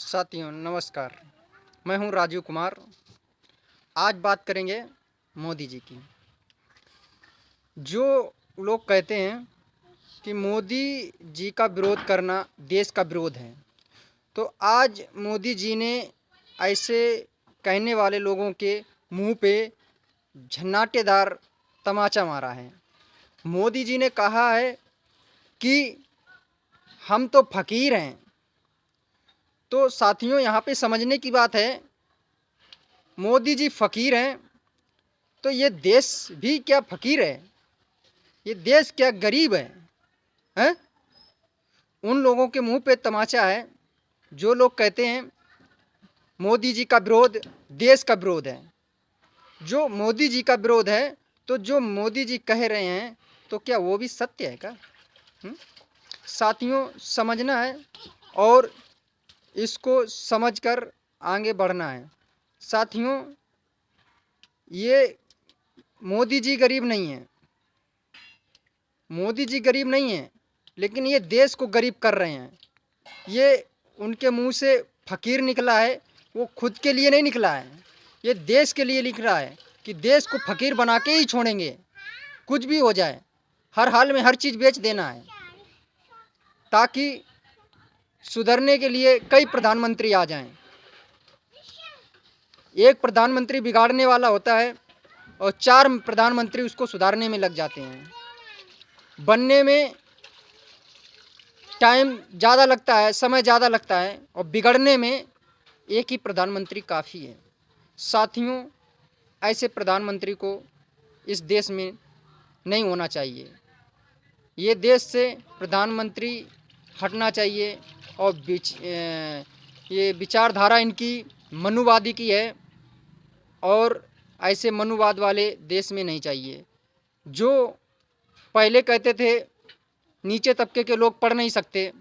साथियों नमस्कार। मैं हूं राजीव कुमार। आज बात करेंगे मोदी जी की। जो लोग कहते हैं कि मोदी जी का विरोध करना देश का विरोध है, तो आज मोदी जी ने ऐसे कहने वाले लोगों के मुंह पे झन्नाटेदार तमाचा मारा है। मोदी जी ने कहा है कि हम तो फकीर हैं। तो साथियों यहाँ पे समझने की बात है, मोदी जी फकीर हैं तो ये देश भी क्या फकीर है? ये देश क्या गरीब है? हैं? उन लोगों के मुंह पे तमाचा है जो लोग कहते हैं मोदी जी का विरोध देश का विरोध है। जो मोदी जी का विरोध है, तो जो मोदी जी कह रहे हैं तो क्या वो भी सत्य है क्या? साथियों समझना है और इसको समझकर आगे बढ़ना है। साथियों ये मोदी जी गरीब नहीं है, मोदी जी गरीब नहीं है, लेकिन ये देश को गरीब कर रहे हैं। ये उनके मुंह से फकीर निकला है, वो खुद के लिए नहीं निकला है, ये देश के लिए लिख रहा है कि देश को फकीर बना के ही छोड़ेंगे, कुछ भी हो जाए, हर हाल में हर चीज़ बेच देना है, ताकि सुधरने के लिए कई प्रधानमंत्री आ जाएं। एक प्रधानमंत्री बिगाड़ने वाला होता है और 4 प्रधानमंत्री उसको सुधारने में लग जाते हैं। बनने में टाइम ज़्यादा लगता है, समय ज़्यादा लगता है, और बिगड़ने में एक ही प्रधानमंत्री काफ़ी है। साथियों ऐसे प्रधानमंत्री को इस देश में नहीं होना चाहिए। ये देश से प्रधानमंत्री हटना चाहिए और ये विचारधारा इनकी मनुवादी की है और ऐसे मनुवाद वाले देश में नहीं चाहिए। जो पहले कहते थे नीचे तबके के लोग पढ़ नहीं सकते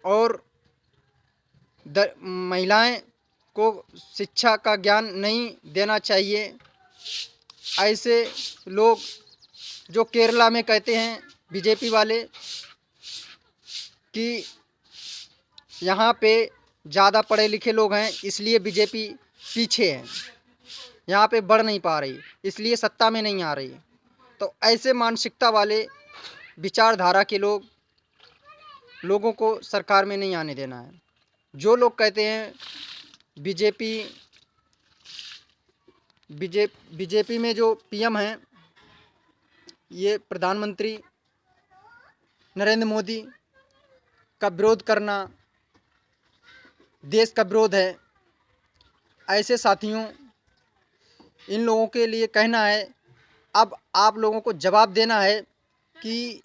और महिलाएं को शिक्षा का ज्ञान नहीं देना चाहिए, ऐसे लोग जो केरला में कहते हैं बीजेपी वाले कि यहाँ पे ज़्यादा पढ़े लिखे लोग हैं इसलिए बीजेपी पीछे है, यहाँ पे बढ़ नहीं पा रही, इसलिए सत्ता में नहीं आ रही। तो ऐसे मानसिकता वाले विचारधारा के लोगों को सरकार में नहीं आने देना है। जो लोग कहते हैं बीजेपी में जो पीएम हैं, ये प्रधानमंत्री नरेंद्र मोदी का विरोध करना देश का विरोध है। ऐसे साथियों इन लोगों के लिए कहना है, अब आप लोगों को जवाब देना है कि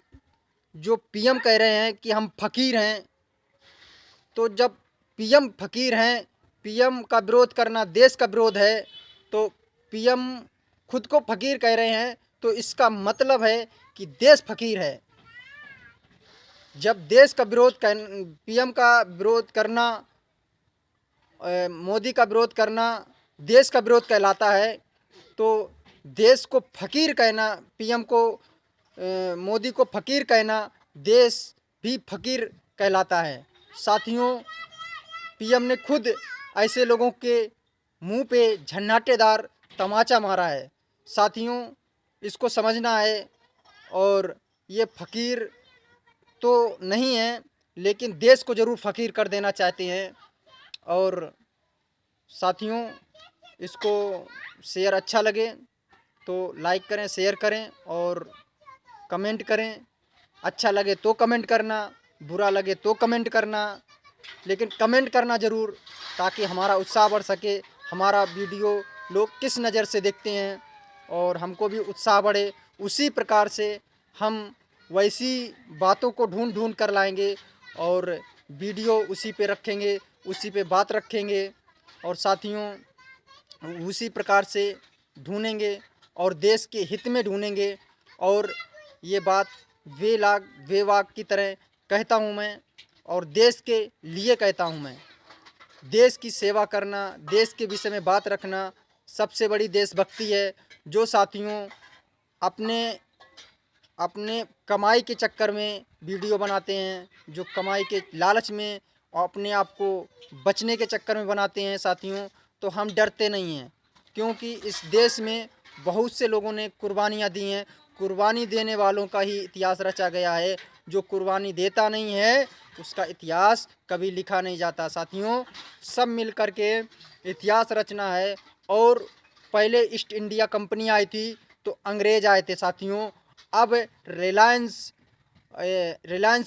जो पीएम कह रहे हैं कि हम फकीर हैं, तो जब पीएम फकीर हैं, पीएम का विरोध करना देश का विरोध है, तो पीएम खुद को फकीर कह रहे हैं, तो इसका मतलब है कि देश फकीर है। जब देश का विरोध पीएम का विरोध करना, मोदी का विरोध करना देश का विरोध कहलाता है, तो देश को फकीर कहना, पीएम को मोदी को फकीर कहना देश भी फकीर कहलाता है। साथियों पीएम ने खुद ऐसे लोगों के मुंह पे झन्नाटेदार तमाचा मारा है। साथियों इसको समझना है और ये फकीर तो नहीं है, लेकिन देश को ज़रूर फकीर कर देना चाहते हैं। और साथियों इसको शेयर अच्छा लगे तो लाइक करें, शेयर करें और कमेंट करें। अच्छा लगे तो कमेंट करना, बुरा लगे तो कमेंट करना, लेकिन कमेंट करना ज़रूर, ताकि हमारा उत्साह बढ़ सके। हमारा वीडियो लोग किस नज़र से देखते हैं और हमको भी उत्साह बढ़े, उसी प्रकार से हम वैसी बातों को ढूंढ ढूंढ कर लाएंगे और वीडियो उसी पे रखेंगे, उसी पे बात रखेंगे और साथियों उसी प्रकार से ढूंढेंगे और देश के हित में ढूंढेंगे। और ये बात वेवाक की तरह कहता हूँ मैं, और देश के लिए कहता हूँ मैं। देश की सेवा करना, देश के विषय में बात रखना सबसे बड़ी देशभक्ति है। जो साथियों अपने कमाई के चक्कर में वीडियो बनाते हैं, जो कमाई के लालच में अपने आप को बचने के चक्कर में बनाते हैं साथियों, तो हम डरते नहीं हैं, क्योंकि इस देश में बहुत से लोगों ने कुर्बानियाँ दी हैं। कुर्बानी देने वालों का ही इतिहास रचा गया है। जो कुर्बानी देता नहीं है उसका इतिहास कभी लिखा नहीं जाता। साथियों, सब मिल कर के इतिहास रचना है। और पहले ईस्ट इंडिया कंपनी आई थी तो अंग्रेज आए थे साथियों। अब रिलायंस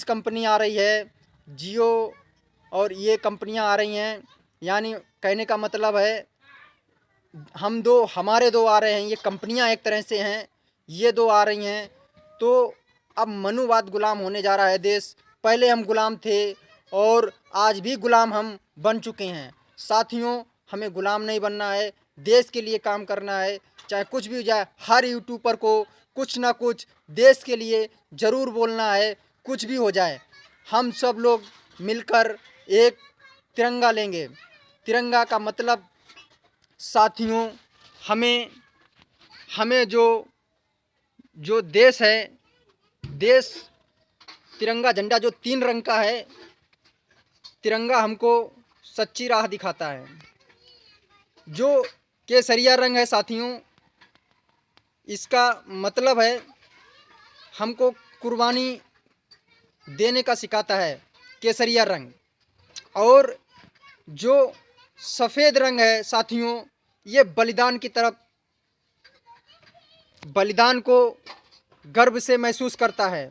कंपनी आ रही है, जियो और ये कंपनियां आ रही हैं। यानी कहने का मतलब है हमारे दो आ रहे हैं, ये कंपनियां एक तरह से हैं, ये दो आ रही हैं। तो अब मनुवाद गुलाम होने जा रहा है देश। पहले हम गुलाम थे और आज भी गुलाम हम बन चुके हैं। साथियों, हमें गुलाम नहीं बनना है, देश के लिए काम करना है। चाहे कुछ भी हो जाए, हर यूट्यूबर को कुछ ना कुछ देश के लिए ज़रूर बोलना है। कुछ भी हो जाए, हम सब लोग मिलकर एक तिरंगा लेंगे। तिरंगा का मतलब साथियों, हमें हमें जो जो देश है, देश तिरंगा झंडा जो 3 रंग का है, तिरंगा हमको सच्ची राह दिखाता है। जो केसरिया रंग है साथियों, इसका मतलब है हमको कुर्बानी देने का सिखाता है, केसरिया रंग। और जो सफ़ेद रंग है साथियों, ये बलिदान की तरफ, बलिदान को गर्व से महसूस करता है।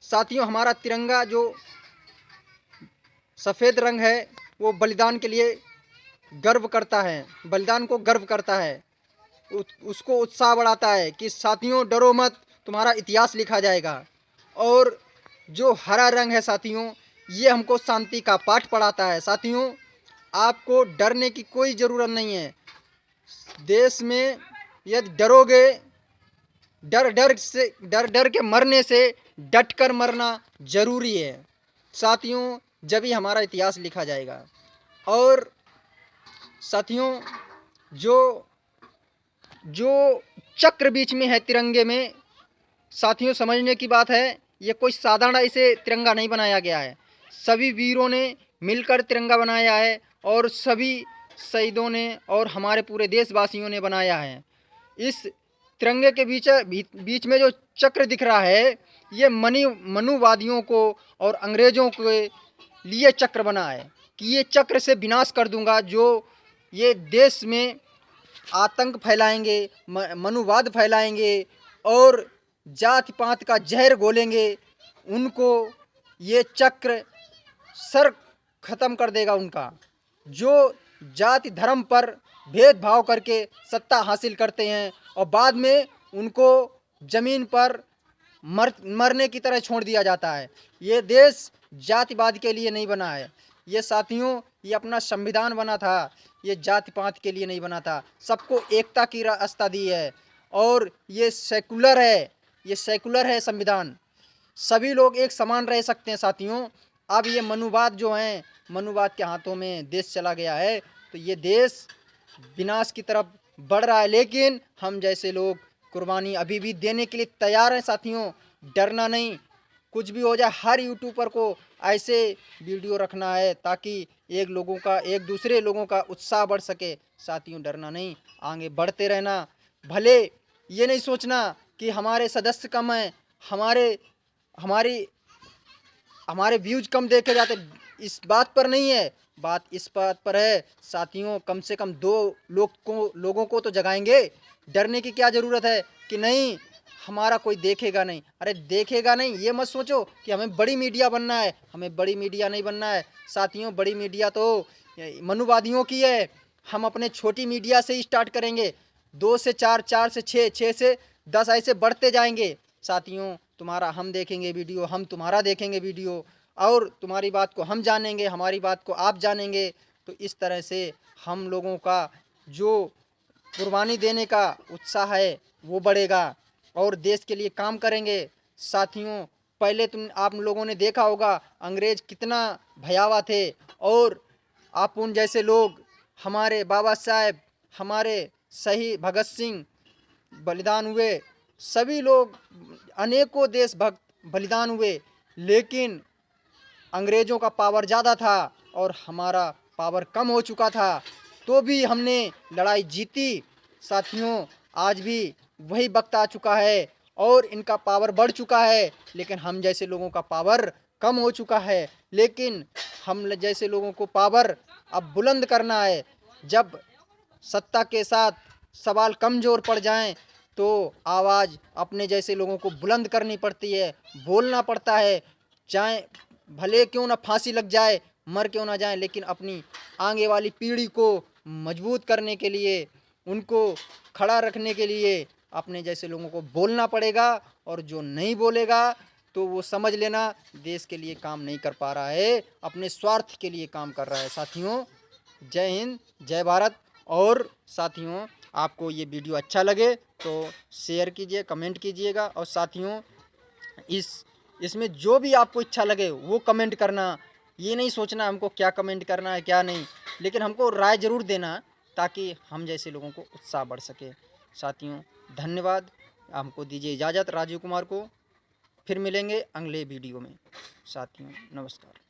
साथियों, हमारा तिरंगा जो सफ़ेद रंग है वो बलिदान के लिए गर्व करता है, बलिदान को गर्व करता है, उसको उत्साह बढ़ाता है कि साथियों डरो मत, तुम्हारा इतिहास लिखा जाएगा। और जो हरा रंग है साथियों, ये हमको शांति का पाठ पढ़ाता है। साथियों, आपको डरने की कोई ज़रूरत नहीं है। देश में यदि डरोगे, डर डर के मरने से डट कर मरना ज़रूरी है साथियों, जब ही हमारा इतिहास लिखा जाएगा। और साथियों, जो जो चक्र बीच में है तिरंगे में, साथियों समझने की बात है, ये कोई साधारण ऐसे तिरंगा नहीं बनाया गया है। सभी वीरों ने मिलकर तिरंगा बनाया है और सभी शहीदों ने और हमारे पूरे देशवासियों ने बनाया है। इस तिरंगे के बीच में जो चक्र दिख रहा है, ये मनुवादियों को और अंग्रेज़ों के लिए चक्र बना है कि ये चक्र से विनाश कर दूंगा। जो ये देश में आतंक फैलाएंगे, मनुवाद फैलाएंगे और जाति पात का जहर घोलेंगे, उनको ये चक्र सर खत्म कर देगा उनका। जो जाति धर्म पर भेदभाव करके सत्ता हासिल करते हैं और बाद में उनको ज़मीन पर मरने की तरह छोड़ दिया जाता है। ये देश जातिवाद के लिए नहीं बना है। ये साथियों, ये अपना संविधान बना था, ये जाति पात के लिए नहीं बना था। सबको एकता की रास्ता दी है और ये सेकुलर है, ये सेकुलर है संविधान। सभी लोग एक समान रह सकते हैं साथियों। अब ये मनुवाद जो हैं, मनुवाद के हाथों में देश चला गया है, तो ये देश विनाश की तरफ बढ़ रहा है। लेकिन हम जैसे लोग कुर्बानी अभी भी देने के लिए तैयार हैं साथियों। डरना नहीं, कुछ भी हो जाए। हर यूट्यूबर को ऐसे वीडियो रखना है ताकि एक दूसरे लोगों का उत्साह बढ़ सके। साथियों, डरना नहीं, आगे बढ़ते रहना। भले ये नहीं सोचना कि हमारे सदस्य कम हैं, हमारे हमारी हमारे व्यूज कम देखे जाते, इस बात पर नहीं है। बात इस बात पर है साथियों, कम से कम 2 लोगों को तो जगाएंगे। डरने की क्या ज़रूरत है कि नहीं हमारा कोई देखेगा नहीं। अरे देखेगा नहीं, ये मत सोचो कि हमें बड़ी मीडिया बनना है। हमें बड़ी मीडिया नहीं बनना है साथियों। बड़ी मीडिया तो मनुवादियों की है। हम अपने छोटी मीडिया से ही स्टार्ट करेंगे। 2 से 4, 4 से 6, 6 से 10 ऐसे बढ़ते जाएंगे साथियों। तुम्हारा हम देखेंगे वीडियो, हम तुम्हारा देखेंगे वीडियो, और तुम्हारी बात को हम जानेंगे, हमारी बात को आप जानेंगे। तो इस तरह से हम लोगों का जो कुर्बानी देने का उत्साह है वो बढ़ेगा और देश के लिए काम करेंगे साथियों। पहले आप लोगों ने देखा होगा अंग्रेज कितना भयावह थे, और आप उन जैसे लोग, हमारे बाबा साहेब, हमारे शहीद भगत सिंह बलिदान हुए, सभी लोग, अनेकों देशभक्त बलिदान हुए। लेकिन अंग्रेज़ों का पावर ज़्यादा था और हमारा पावर कम हो चुका था, तो भी हमने लड़ाई जीती। साथियों, आज भी वही वक्त आ चुका है और इनका पावर बढ़ चुका है, लेकिन हम जैसे लोगों का पावर कम हो चुका है। लेकिन हम जैसे लोगों को पावर अब बुलंद करना है। जब सत्ता के साथ सवाल कमज़ोर पड़ जाएं, तो आवाज़ अपने जैसे लोगों को बुलंद करनी पड़ती है, बोलना पड़ता है। चाहे भले क्यों ना फांसी लग जाए, मर क्यों ना जाए, लेकिन अपनी आगे वाली पीढ़ी को मजबूत करने के लिए, उनको खड़ा रखने के लिए अपने जैसे लोगों को बोलना पड़ेगा। और जो नहीं बोलेगा तो वो समझ लेना देश के लिए काम नहीं कर पा रहा है, अपने स्वार्थ के लिए काम कर रहा है। साथियों, जय हिंद, जय भारत। और साथियों, आपको ये वीडियो अच्छा लगे तो शेयर कीजिए, कमेंट कीजिएगा। और साथियों, इसमें जो भी आपको इच्छा लगे वो कमेंट करना। ये नहीं सोचना हमको क्या कमेंट करना है क्या नहीं, लेकिन हमको राय ज़रूर देना, ताकि हम जैसे लोगों को उत्साह बढ़ सके। साथियों, धन्यवाद। हमको दीजिए इजाज़त, राजीव कुमार को। फिर मिलेंगे अगले वीडियो में। साथियों, नमस्कार।